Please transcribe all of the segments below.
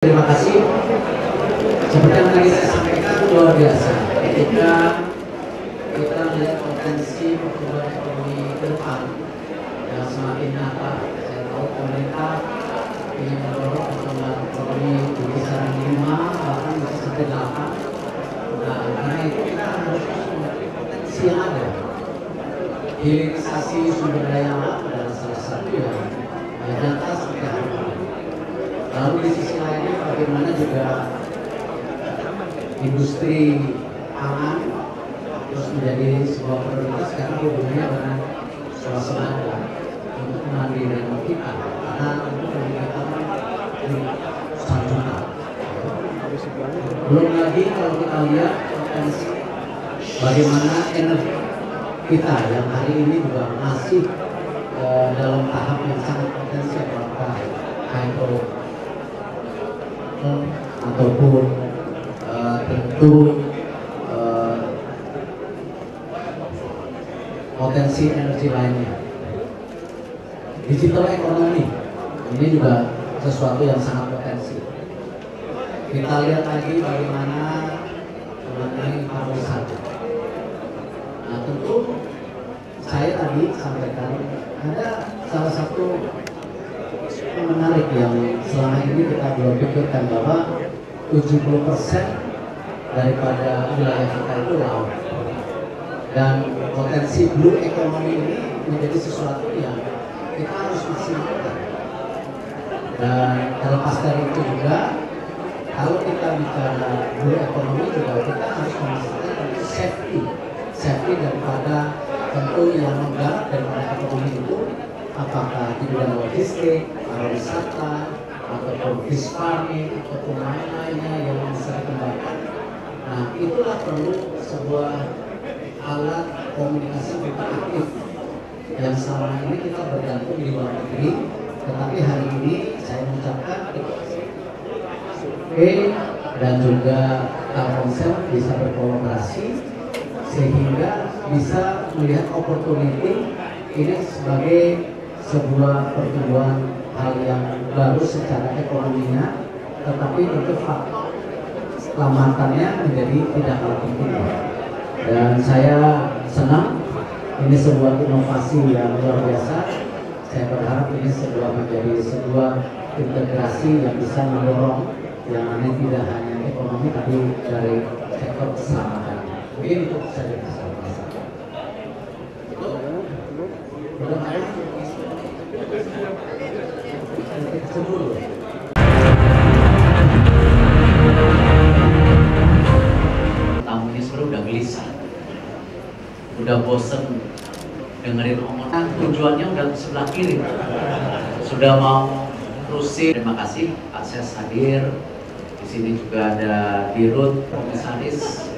Terima kasih. Seperti yang tadi saya sampaikan, luar biasa ketika kita melihat potensi pertumbuhan ekonomi ke depan yang semakin nyata. Saya tahu pemerintah ingin mendorong pertumbuhan ekonomi di kisaran 5 bahkan bisa sampai 8. Nah, karena itu kita harus mengerti potensi yang ada. Hilirisasi sumber daya alam adalah salah satu yang nyata seperti hari ini. Lalu di sisi lainnya bagaimana juga industri pangan terus menjadi sebuah prioritas karena hubungannya dengan swasembada untuk kemandirian kita, karena itu peningkatan di Sanjunta. Belum lagi kalau kita lihat potensi bagaimana energi kita yang hari ini juga masih dalam tahap yang sangat potensial, apakah hydro ataupun tentu potensi energi lainnya. Digital ekonomi ini juga sesuatu yang sangat potensi. Kita lihat lagi bagaimana mengenai pariwisata. Nah, tentu saya tadi sampaikan ada salah satu menarik yang selama ini kita belum pikirkan, bahwa 70% daripada wilayah kita itu laut, dan potensi blue economy ini menjadi sesuatu yang kita harus maksimalkan. Dan terlepas dari itu juga, kalau kita bicara blue economy juga kita harus memastikan safety daripada tentu yang menggarap daripada ekonomi itu, apakah di bidang logistik, pariwisata, ataupun fish farming, ataupun lain-lainnya yang bisa dikembangkan. Nah, itulah perlu sebuah alat komunikasi aktif yang selama ini kita bergantung di luar negeri, tetapi hari ini saya mengucapkan dan juga Telkomsel bisa berkolaborasi sehingga bisa melihat opportunity ini sebagai sebuah pertumbuhan hal yang baru secara ekonominya, tetapi tentu faktor keselamatannya menjadi tidak kalah penting. Dan saya senang ini sebuah inovasi yang luar biasa. Saya berharap ini menjadi sebuah integrasi yang bisa mendorong yang mana tidak hanya ekonomi tapi dari sektor keselamatan. Mungkin itu saja tamunya sebenarnya udah gelisah, udah bosen dengerin omongan, tujuannya udah sebelah kiri, sudah mau terusin. Terima kasih akses hadir di sini, juga ada Dirut, komisaris,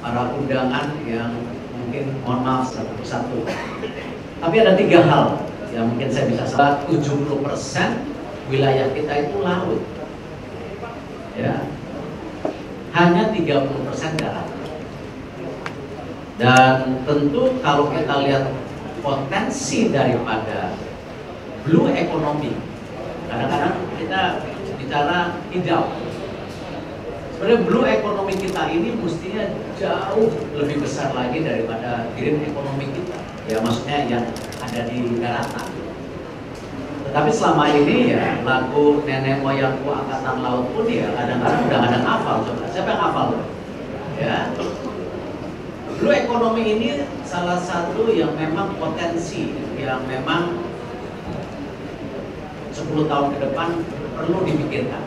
para undangan yang mungkin mohon maaf satu-satu. Tapi ada 3 hal yang mungkin saya bisa sebut. 70% wilayah kita itu laut, ya, hanya 30% darat. Dan tentu kalau kita lihat potensi daripada blue economy, kadang-kadang kita bicara hijau. Sebenarnya blue economy kita ini mestinya jauh lebih besar lagi daripada green economy kita, ya, maksudnya yang ada di daratan. Tetapi selama ini ya lagu nenek moyangku angkatan laut pun ya kadang-kadang udah ada hafal. Coba siapa yang hafal? Ya, blue economy ini salah satu yang memang potensi yang memang 10 tahun ke depan perlu dipikirkan.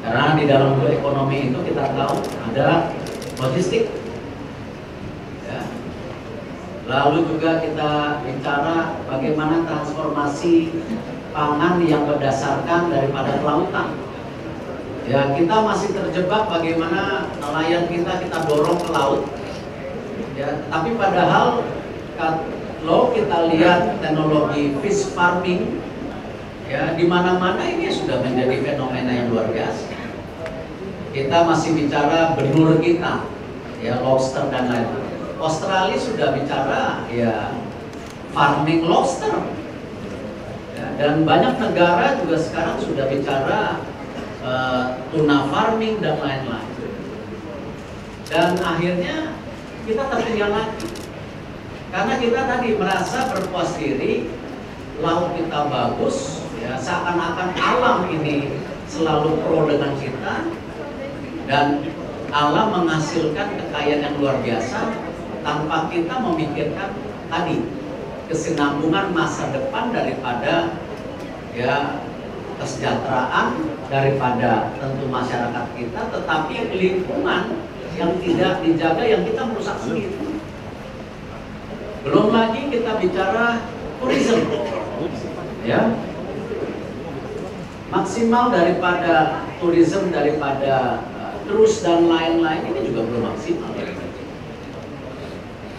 Karena di dalam blue economy itu kita tahu ada logistik, ya. Lalu juga kita bicara bagaimana transformasi pangan yang berdasarkan daripada kelautan. Ya, kita masih terjebak bagaimana nelayan kita dorong ke laut. Ya, tapi padahal kalau kita lihat teknologi fish farming, ya, di mana-mana ini sudah menjadi fenomena yang luar biasa. Kita masih bicara benur kita, ya, lobster dan lain-lain. Australia sudah bicara ya farming lobster, ya, dan banyak negara juga sekarang sudah bicara tuna farming dan lain-lain. Dan akhirnya kita tertinggal lagi karena kita tadi merasa berpuas diri, laut kita bagus, ya seakan-akan alam ini selalu pro dengan kita dan alam menghasilkan kekayaan yang luar biasa tanpa kita memikirkan tadi kesinambungan masa depan daripada ya kesejahteraan daripada tentu masyarakat kita, tetapi lingkungan yang tidak dijaga yang kita merusak sendiri. Belum lagi kita bicara tourism, ya maksimal daripada tourism daripada terus dan lain-lain ini juga belum maksimal.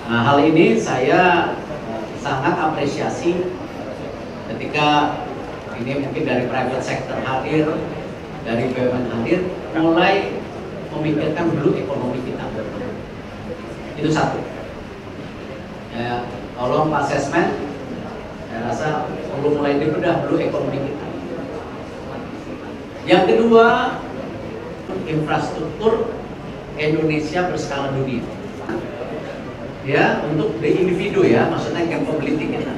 Nah, hal ini saya sangat apresiasi ketika ini mungkin dari private sector hadir, dari BUMN hadir, mulai memikirkan dulu ekonomi kita. Itu satu. Ya, tolong Pak Sesmen, saya rasa perlu mulai dibedah dulu ekonomi kita. Yang kedua, infrastruktur Indonesia berskala dunia. Ya, untuk the individu ya, maksudnya capability kita.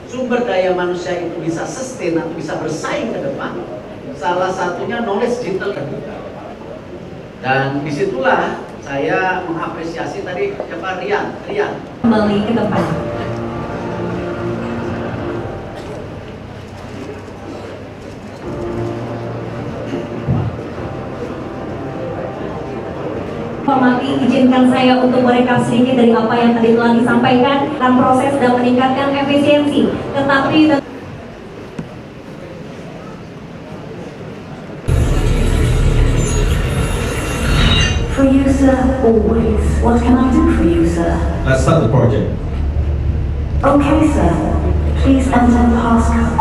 Sumber daya manusia itu bisa sustain atau bisa bersaing ke depan. Salah satunya knowledge digital terbuka. Dan disitulah saya mengapresiasi tadi siapa Rian kembali ke depan. Hormati, izinkan saya untuk merekap sedikit dari apa yang tadi telah disampaikan dalam proses dan meningkatkan efisiensi, tetapi For you, sir, always. What can I do for you, sir? Let's start the project. Okay, sir. Please enter the passcode.